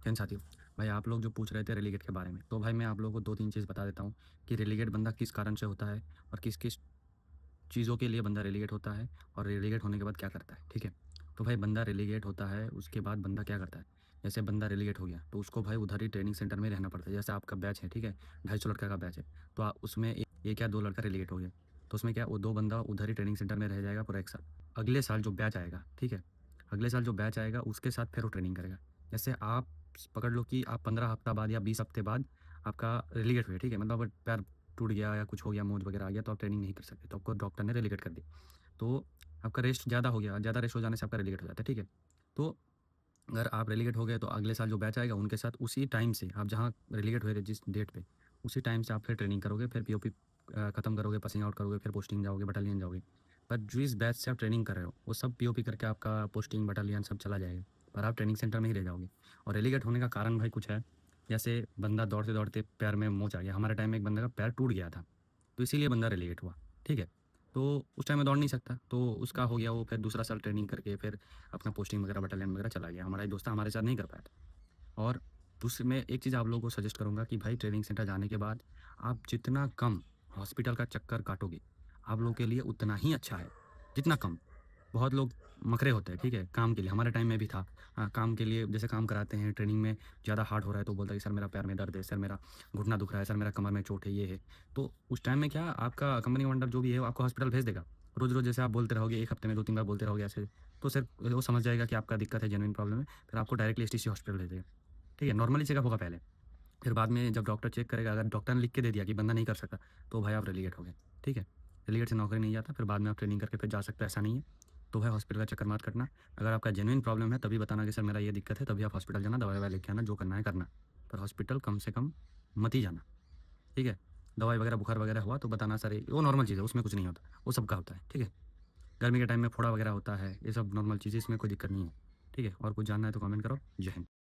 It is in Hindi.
जैन साथियों, भाई आप लोग जो पूछ रहे थे रेलीगेट के बारे में, तो भाई मैं आप लोगों को 2-3 चीज़ बता देता हूँ कि रेलीगेट बंदा किस कारण से होता है और किस-किस चीज़ों के लिए बंदा रेलीगेट होता है और रेलीगेट होने के बाद क्या करता है, ठीक है? तो भाई बंदा रेलीगेट होता है, उसके बाद बंदा क्या करता है? जैसे बंदा रेलीगेट हो गया, तो उसको भाई उधर ही ट्रेनिंग सेंटर में रहना पड़ता है। जैसे आपका बैच है, ठीक है? 250 लड़का का बैच है, तो उसमें 1 या 2 लड़का रेलीगेट हो गया, तो उसमें क्या वो 2 बंदा उधर ही ट्रेनिंग सेंटर में रह जाएगा पूरा 1 साल। अगले साल जो बैच आएगा, ठीक है? अगले साल जो बैच आएगा उसके साथ फिर वो ट्रेनिंग करेगा। जैसे आप पकड़ लो कि आप 15 हफ्ता बाद या 20 हफ्ते बाद आपका रेलीगेट हुए, ठीक है? मतलब अगर पैर टूट गया या कुछ हो गया, मोच वगैरह आ गया, तो आप ट्रेनिंग नहीं कर सकते, तो आपको डॉक्टर ने रेलीगेट कर दिया। तो आपका रेस्ट ज़्यादा हो गया, ज़्यादा रेस्ट हो जाने से आपका रेलीगेट हो जाता है, ठीक है? तो अगर आप रेलीगेट हो गए तो अगले साल जो बैच आएगा उनके साथ उसी टाइम से आप जहाँ रेलीगेट हुए थे जिस डेट पे, उसी टाइम से आप फिर ट्रेनिंग करोगे, फिर पीओपी खत्म करोगे, पासिंग आउट करोगे, फिर पोस्टिंग जाओगे, बटालियन जाओगे। पर जिस बैच से आप ट्रेनिंग कर रहे हो वो सब पीओपी करके आपका पोस्टिंग बटालियन सब चला जाएगा, पर आप ट्रेनिंग सेंटर में ही रह जाओगे। और रेलीगेट होने का कारण भाई कुछ है, जैसे बंदा दौड़ते दौड़ते पैर में मोच आ गया, हमारे टाइम में एक बंदे का पैर टूट गया था, तो इसीलिए बंदा रेलीगेट हुआ, ठीक है? तो उस टाइम में दौड़ नहीं सकता, तो उसका हो गया, वो फिर दूसरा साल ट्रेनिंग करके फिर अपना पोस्टिंग वगैरह बटालियन वगैरह चला गया। हमारा एक दोस्त था, हमारे साथ नहीं कर पाया था। और दूसरी मैं एक चीज़ आप लोगों को सजेस्ट करूँगा कि भाई ट्रेनिंग सेंटर जाने के बाद आप जितना कम हॉस्पिटल का चक्कर काटोगे, आप लोगों के लिए उतना ही अच्छा है, जितना कम। बहुत लोग मकरे होते हैं, ठीक है? काम के लिए, हमारे टाइम में भी था। काम के लिए जैसे काम कराते हैं, ट्रेनिंग में ज़्यादा हार्ड हो रहा है तो बोलता है कि सर मेरा पैर में दर्द है, सर मेरा घुटना दुख रहा है, सर मेरा कमर में चोट है, ये है। तो उस टाइम में क्या आपका कंपनी कमांडर जो भी है वो आपको हॉस्पिटल भेज देगा। रोज़-रोज़ जैसे आप बोलते रहोगे, 1 हफ्ते में 2-3 बार बोलते रहोगे ऐसे, तो सर वो समझ जाएगा कि आपका दिक्कत है, जेनुइन प्रॉब्लम है, फिर आपको डायरेक्टली एसटीसी हॉस्पिटल भेज देगा। ठीक है? नॉर्मली चेकअप होगा पहले, फिर बाद में जब डॉक्टर चेक करेगा, अगर डॉक्टर ने लिख के दे दिया कि बंदा नहीं कर सकता, तो भाई आप रेलीगेट हो गए, ठीक है? रेलीगेट से नौकरी नहीं जाता, फिर बाद में आप ट्रेनिंग करके फिर जा सकते हो, ऐसा नहीं है। तो भाई हॉस्पिटल का चक्कर मत काटना। अगर आपका जेनुइन प्रॉब्लम है तभी बताना कि सर मेरा ये दिक्कत है, तभी आप हॉस्पिटल जाना, दवाई-ववाई लेके आना, जो करना है करना। पर हॉस्पिटल कम से कम मत ही जाना, ठीक है? दवाई वगैरह बुखार वगैरह हुआ तो बताना सर ये वो नॉर्मल चीज़ है, उसमें कुछ नहीं होता, वो सबका होता है, ठीक है? गर्मी के टाइम में फोड़ा वगैरह होता है, ये सब नॉर्मल चीज़ है, इसमें कोई दिक्कत नहीं है, ठीक है? और कुछ जानना है तो कमेंट करो। जय हिंद।